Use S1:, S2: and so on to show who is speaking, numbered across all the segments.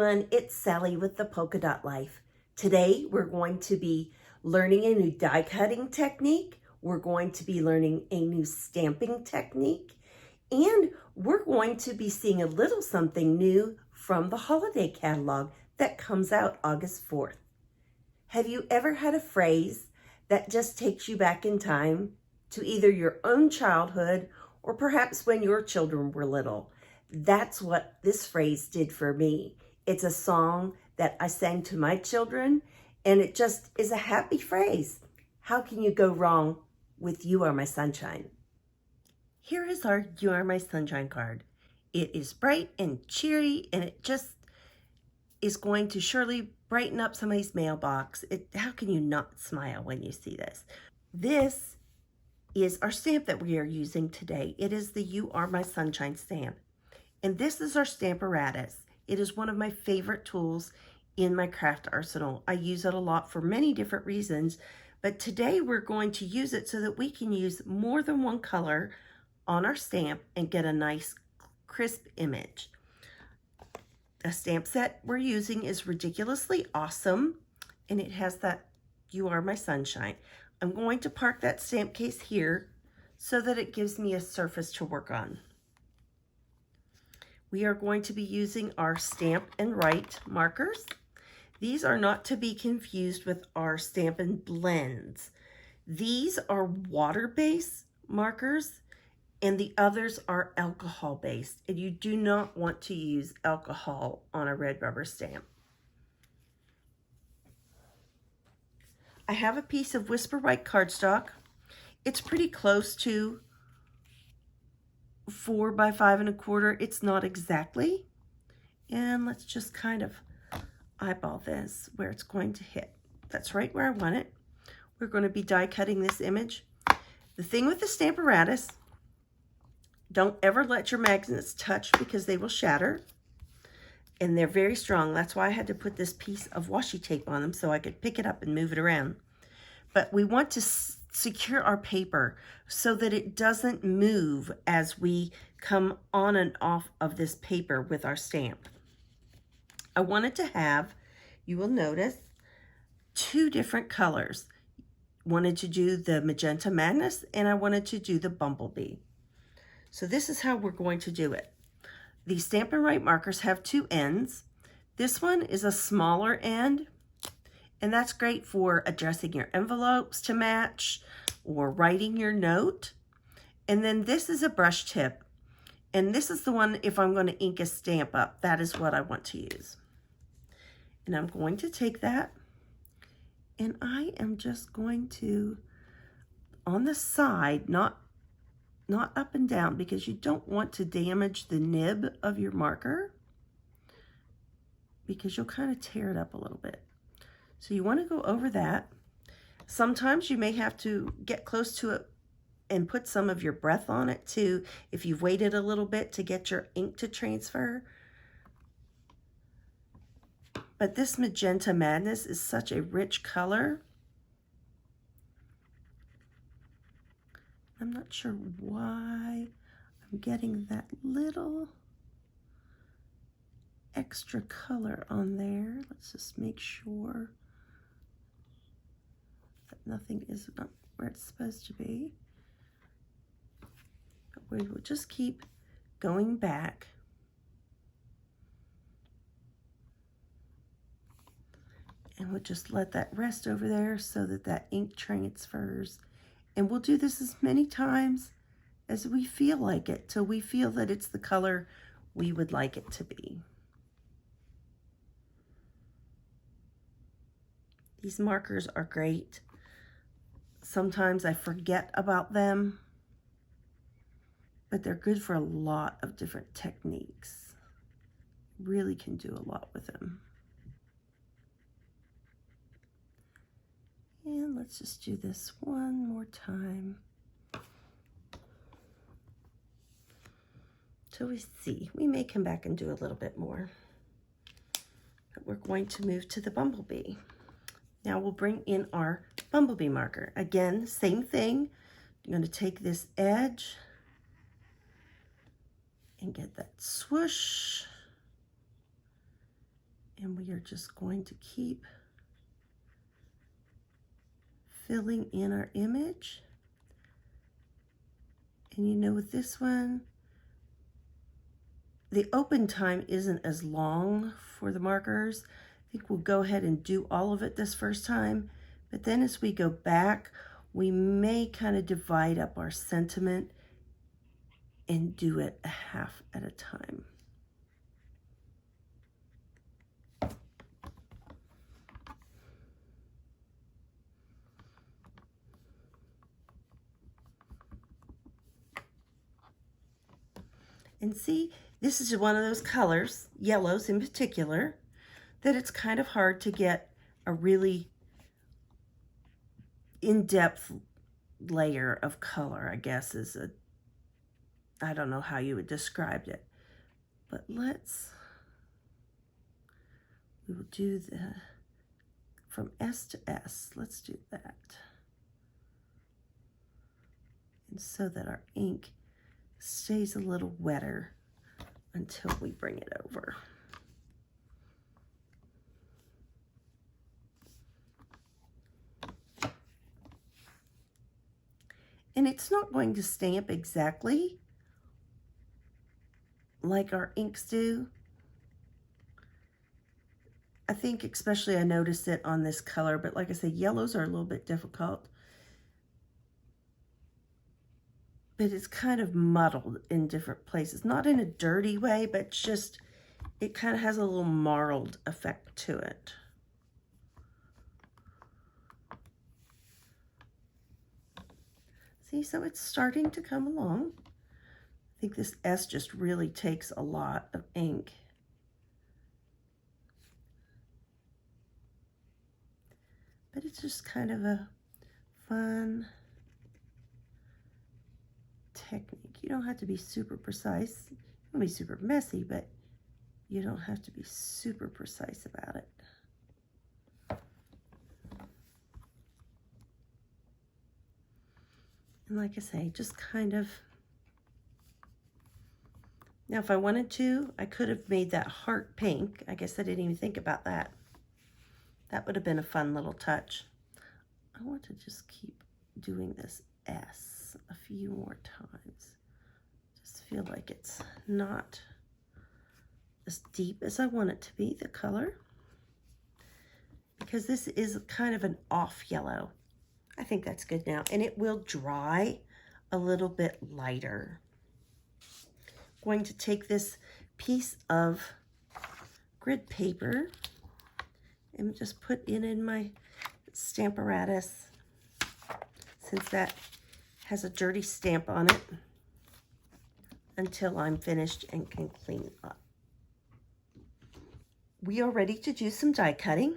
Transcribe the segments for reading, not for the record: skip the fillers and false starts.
S1: everyone, it's Sally with the Polka Dot Life. Today we're going to be learning a new die cutting technique, we're going to be learning a new stamping technique, and we're going to be seeing a little something new from the holiday catalog that comes out August 4th. Have you ever had a phrase that just takes you back in time to either your own childhood or perhaps when your children were little? That's what this phrase did for me. It's a song that I sang to my children, and it just is a happy phrase. How can you go wrong with "You Are My Sunshine"? Here is our "You Are My Sunshine" card. It is bright and cheery, and it just is going to surely brighten up somebody's mailbox. How can you not smile when you see this? This is our stamp that we are using today. It is the "You Are My Sunshine" stamp. And this is our Stamparatus. It is one of my favorite tools in my craft arsenal. I use it a lot for many different reasons, but today we're going to use it so that we can use more than one color on our stamp and get a nice crisp image. The stamp set we're using is ridiculously awesome, and it has that "You Are My Sunshine." I'm going to park that stamp case here so that it gives me a surface to work on. We are going to be using our Stamp and Write markers. These are not to be confused with our Stampin' blends. These are water-based markers, and the others are alcohol-based, and you do not want to use alcohol on a red rubber stamp. I have a piece of Whisper White cardstock. It's pretty close to 4 by 5 1/4. It's not exactly. And let's just kind of eyeball this where it's going to hit. That's right where I want it. We're going to be die cutting this image. The thing with the Stamparatus, don't ever let your magnets touch because they will shatter. And they're very strong. That's why I had to put this piece of washi tape on them so I could pick it up and move it around. But we want to secure our paper so that it doesn't move as we come on and off of this paper with our stamp. I wanted to have, you will notice, 2 different colors. Wanted to do the Magenta Madness, and I wanted to do the Bumblebee. So this is how we're going to do it. The Stamp and Write markers have 2 ends. This one is a smaller end, and that's great for addressing your envelopes to match or writing your note. And then this is a brush tip, and this is the one if I'm going to ink a stamp up, that is what I want to use. And I'm going to take that, and I am just going to, on the side, not up and down, because you don't want to damage the nib of your marker, because you'll kind of tear it up a little bit. So you want to go over that. Sometimes you may have to get close to it and put some of your breath on it too, if you've waited a little bit to get your ink to transfer. But this Magenta Madness is such a rich color. I'm not sure why I'm getting that little extra color on there. Let's just make sure that nothing is not where it's supposed to be. But we will just keep going back. And we'll just let that rest over there so that that ink transfers. And we'll do this as many times as we feel like it, till we feel that it's the color we would like it to be. These markers are great. Sometimes I forget about them, but they're good for a lot of different techniques. Really can do a lot with them. And let's just do this one more time. So we see, we may come back and do a little bit more. But we're going to move to the Bumblebee. Now we'll bring in our Bumblebee marker. Again, same thing. I'm going to take this edge and get that swoosh And we are just going to keep filling in our image. And you know, with this one, the open time isn't as long for the markers. I think we'll go ahead and do all of it this first time, but then as we go back, we may kind of divide up our sentiment and do it a half at a time. And see, this is one of those colors, yellows in particular, that it's kind of hard to get a really in-depth layer of color, I guess is a, I don't know how you would describe it. But we will do the, from S to S, let's do that. And so that our ink stays a little wetter until we bring it over. And it's not going to stamp exactly like our inks do. I think especially I noticed it on this color, but like I said, yellows are a little bit difficult. But it's kind of muddled in different places. Not in a dirty way, but just, it kind of has a little marled effect to it. See, so it's starting to come along. I think this S just really takes a lot of ink. But it's just kind of a fun technique. You don't have to be super precise. You can be super messy, but you don't have to be super precise about it. And like I say, just kind of, now if I wanted to, I could have made that heart pink. I guess I didn't even think about that. That would have been a fun little touch. I want to just keep doing this S a few more times. Just feel like it's not as deep as I want it to be, the color. Because this is kind of an off yellow. I think that's good now. And it will dry a little bit lighter. I'm going to take this piece of grid paper and just put it in my Stamparatus, since that has a dirty stamp on it, until I'm finished and can clean it up. We are ready to do some die cutting.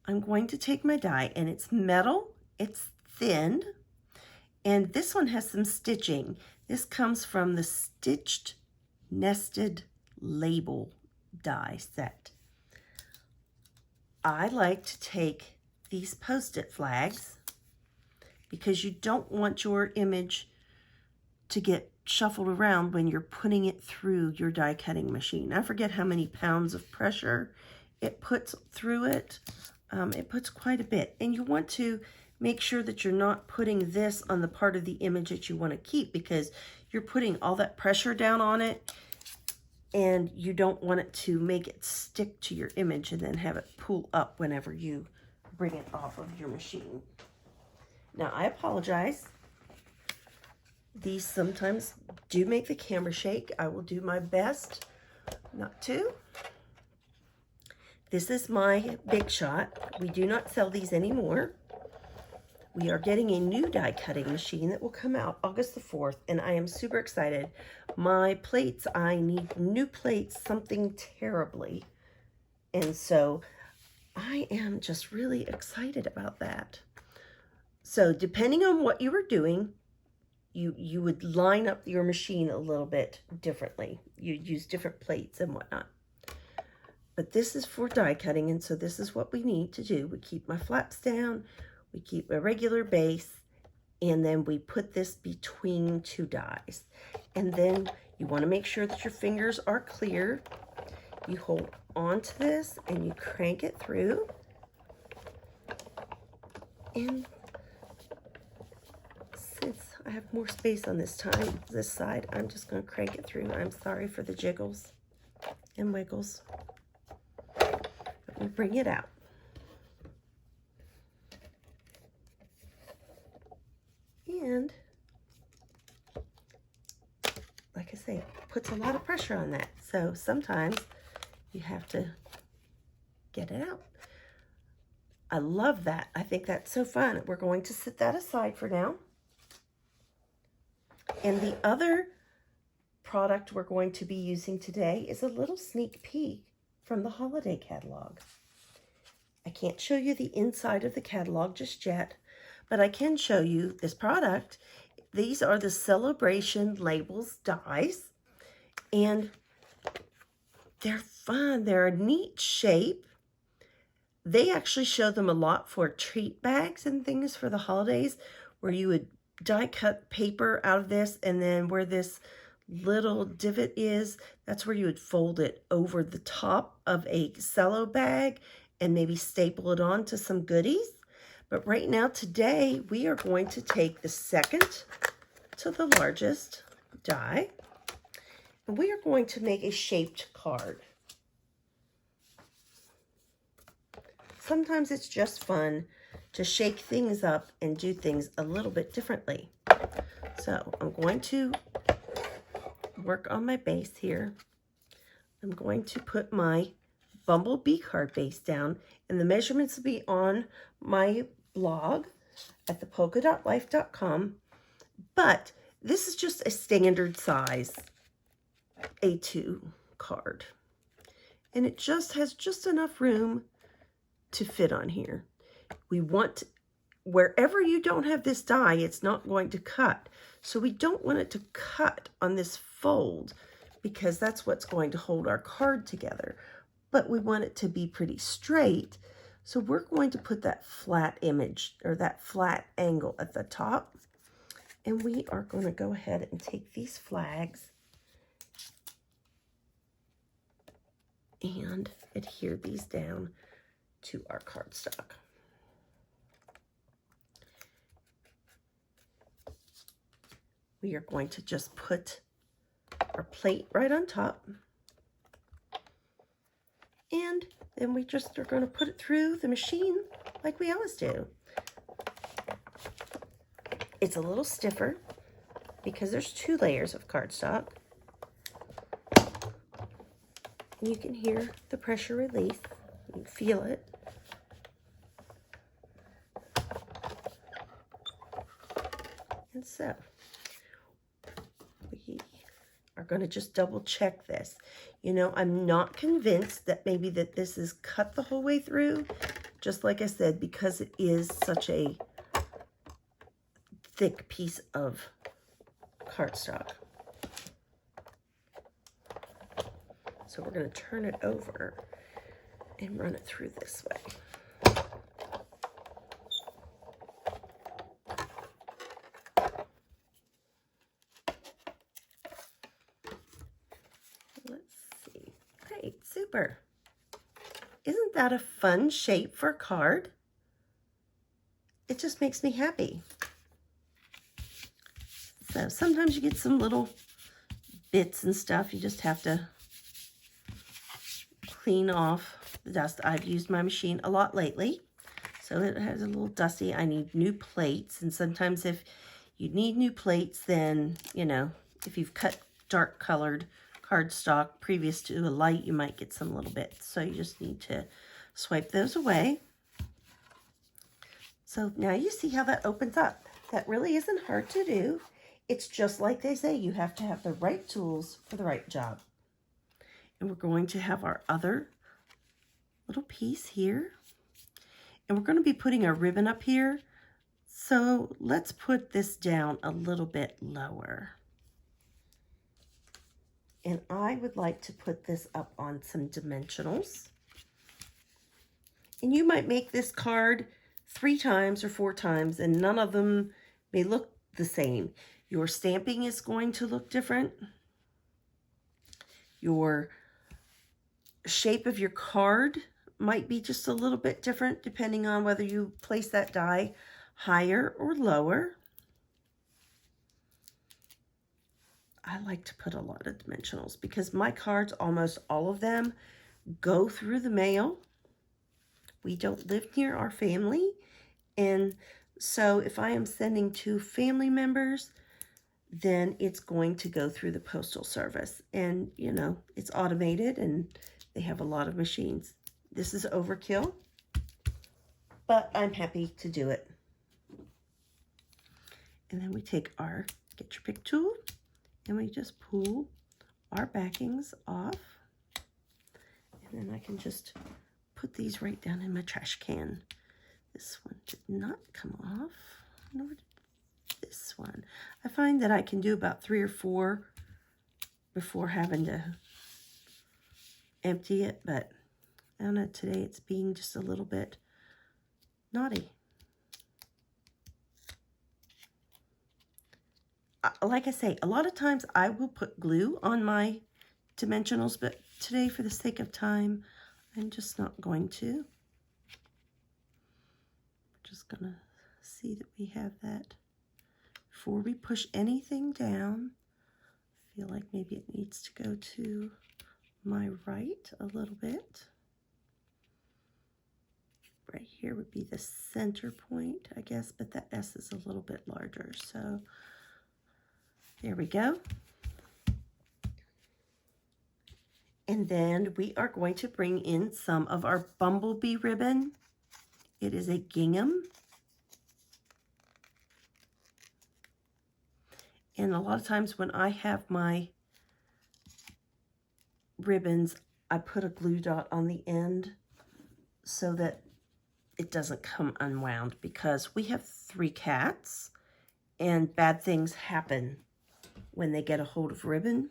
S1: I'm going to take my die, and it's metal, it's thin, and this one has some stitching. This comes from the Stitched Nested Label die set. I like to take these Post-it flags because you don't want your image to get shuffled around when you're putting it through your die cutting machine. I forget how many pounds of pressure it puts through it. It puts quite a bit, and you want to make sure that you're not putting this on the part of the image that you want to keep, because you're putting all that pressure down on it, and you don't want it to make it stick to your image and then have it pull up whenever you bring it off of your machine. Now, I apologize. These sometimes do make the camera shake. I will do my best not to. This is my Big Shot. We do not sell these anymore. We are getting a new die cutting machine that will come out August the 4th, and I am super excited. My plates, I need new plates, something terribly. And so I am just really excited about that. So depending on what you were doing, you would line up your machine a little bit differently. You'd use different plates and whatnot. But this is for die cutting, and so this is what we need to do. We keep my flaps down, we keep a regular base, and then we put this between two dies. And then you want to make sure that your fingers are clear. You hold on to this and you crank it through. And since I have more space on this side, I'm just going to crank it through. I'm sorry for the jiggles and wiggles. We'll bring it out. And like I say, puts a lot of pressure on that. So sometimes you have to get it out. I love that. I think that's so fun. We're going to set that aside for now. And the other product we're going to be using today is a little sneak peek from the holiday catalog. I can't show you the inside of the catalog just yet, but I can show you this product. These are the Celebration Labels dies, and they're fun. They're a neat shape. They actually show them a lot for treat bags and things for the holidays, where you would die cut paper out of this, and then where this little divot is, that's where you would fold it over the top of a cello bag and maybe staple it on to some goodies. But right now, today, we are going to take the second to the largest die, and we are going to make a shaped card. Sometimes it's just fun to shake things up and do things a little bit differently. So I'm going to work on my base here. I'm going to put my Bumblebee card base down, and the measurements will be on my blog at thepolkadotlife.com, but this is just a standard size A2 card, and it just has just enough room to fit on here. We want, wherever you don't have this die, it's not going to cut, so we don't want it to cut on this fold, because that's what's going to hold our card together. But we want it to be pretty straight, so we're going to put that flat image, or that flat angle at the top, and we are going to go ahead and take these flags and adhere these down to our cardstock. We are going to just put our plate right on top, and then we just are going to put it through the machine like we always do. It's a little stiffer because there's 2 layers of cardstock. And you can hear the pressure release. You can feel it. And so we are going to just double check this. You know, I'm not convinced that maybe that this is cut the whole way through, just like I said, because it is such a thick piece of cardstock. So we're going to turn it over and run it through this way. Let's see. Great, super. Isn't that a fun shape for a card? It just makes me happy. So sometimes you get some little bits and stuff. You just have to clean off the dust. I've used my machine a lot lately, so it has a little dusty. I need new plates, and sometimes if you need new plates, then, you know, if you've cut dark colored cardstock previous to a light, you might get some little bits. So you just need to swipe those away. So now you see how that opens up. That really isn't hard to do. It's just like they say, you have to have the right tools for the right job. And we're going to have our other little piece here. And we're going to be putting a ribbon up here. So let's put this down a little bit lower. And I would like to put this up on some dimensionals. And you might make this card 3 times or 4 times, and none of them may look the same. Your stamping is going to look different. Your shape of your card might be just a little bit different depending on whether you place that die higher or lower. I like to put a lot of dimensionals because my cards, almost all of them, go through the mail. We don't live near our family, and so if I am sending to family members, then it's going to go through the postal service. And, you know, it's automated and they have a lot of machines. This is overkill, but I'm happy to do it. And then we take our Get Your Pick tool and we just pull our backings off. And then I can just put these right down in my trash can. This one did not come off, nor did this one. I find that I can do about 3 or 4 before having to empty it, but I don't know, today it's being just a little bit naughty. Like I say, a lot of times I will put glue on my dimensionals, but today, for the sake of time, I'm just not going to. Just gonna see that we have that. Before we push anything down, I feel like maybe it needs to go to my right a little bit. Right here would be the center point, I guess, but the S is a little bit larger, so there we go. And then we are going to bring in some of our Bumblebee ribbon. It is a gingham. And a lot of times when I have my ribbons, I put a glue dot on the end so that it doesn't come unwound, because we have 3 cats and bad things happen when they get a hold of ribbon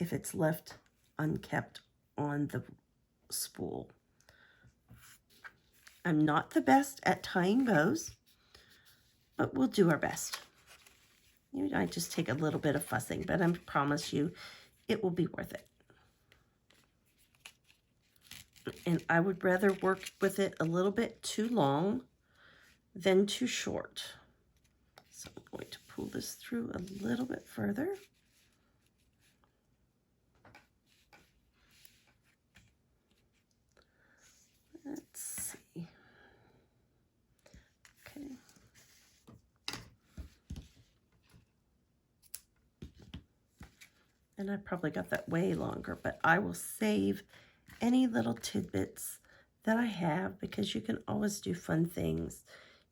S1: if it's left unkept on the spool. I'm not the best at tying bows, but we'll do our best. I just take a little bit of fussing, but I promise you it will be worth it. And I would rather work with it a little bit too long than too short. So I'm going to pull this through a little bit further. Let's see. Okay. And I probably got that way longer, but I will save any little tidbits that I have, because you can always do fun things.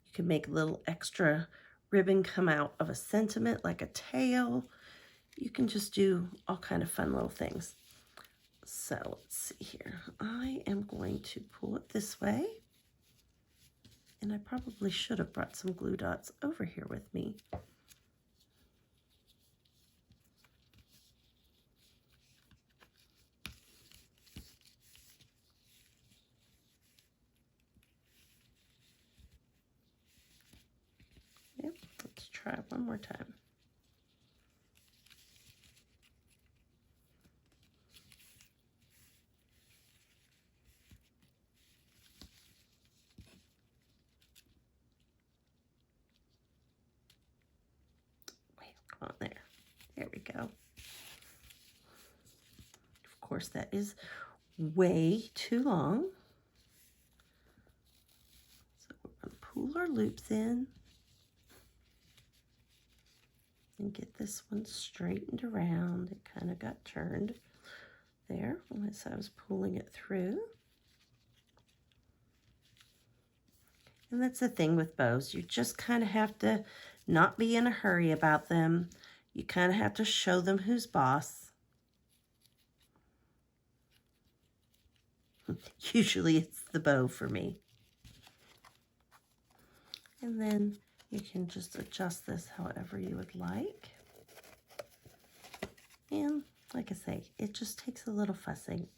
S1: You can make little extra ribbon come out of a sentiment, like a tail. You can just do all kind of fun little things. So let's see here. I am going to pull it this way. And I probably should have brought some glue dots over here with me. Yep, let's try one more time. On there. There we go. Of course, that is way too long. So we're going to pull our loops in and get this one straightened around. It kind of got turned there as I was pulling it through. And that's the thing with bows. You just kind of have to not be in a hurry about them. You kind of have to show them who's boss. Usually it's the bow for me. And then you can just adjust this however you would like. And like I say, it just takes a little fussing.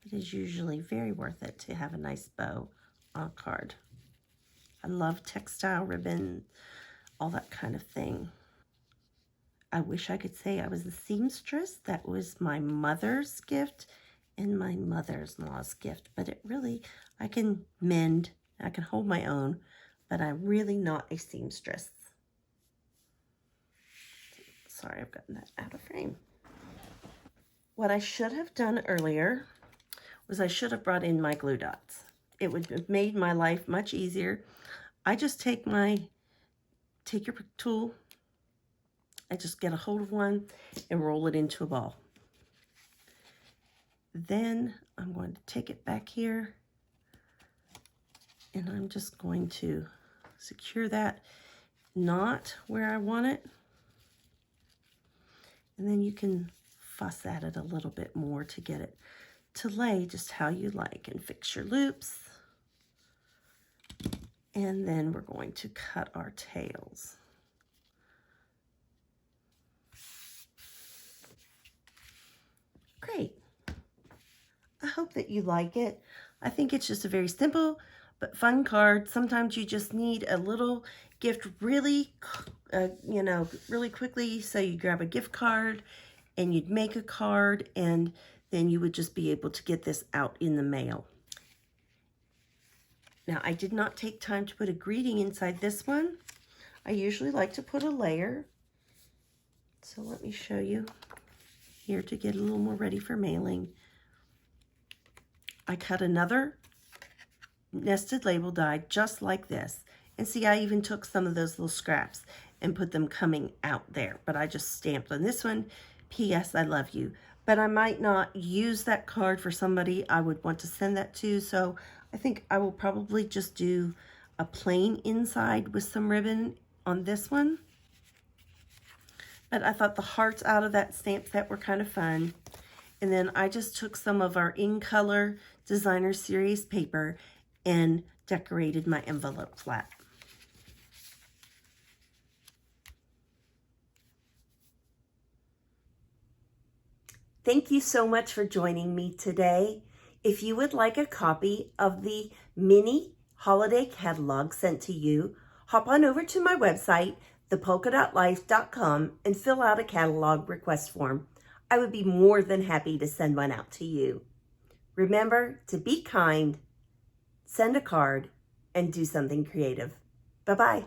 S1: It is usually very worth it to have a nice bow on a card. I love textile ribbon, all that kind of thing. I wish I could say I was a seamstress. That was my mother's gift and my mother-in-law's gift. But it really, I can mend, I can hold my own, but I'm really not a seamstress. Sorry, I've gotten that out of frame. What I should have done earlier was I should have brought in my glue dots. It would have made my life much easier. I just take your tool, I just get a hold of one and roll it into a ball. Then I'm going to take it back here and I'm just going to secure that knot where I want it. And then you can fuss at it a little bit more to get it to lay just how you like, and fix your loops. And then we're going to cut our tails. Great. I hope that you like it. I think it's just a very simple but fun card. Sometimes you just need a little gift really, really quickly. So you grab a gift card and you'd make a card, and then you would just be able to get this out in the mail. Now, I did not take time to put a greeting inside this one. I usually like to put a layer. So let me show you here to get a little more ready for mailing. I cut another nested label die just like this. And see, I even took some of those little scraps and put them coming out there. But I just stamped on this one, P.S. I love you. But I might not use that card for somebody I would want to send that to. So I think I will probably just do a plain inside with some ribbon on this one. But I thought the hearts out of that stamp set were kind of fun. And then I just took some of our In Color Designer Series paper and decorated my envelope flat. Thank you so much for joining me today. If you would like a copy of the mini holiday catalog sent to you, hop on over to my website, thepolkadotlife.com, and fill out a catalog request form. I would be more than happy to send one out to you. Remember to be kind, send a card, and do something creative. Bye-bye.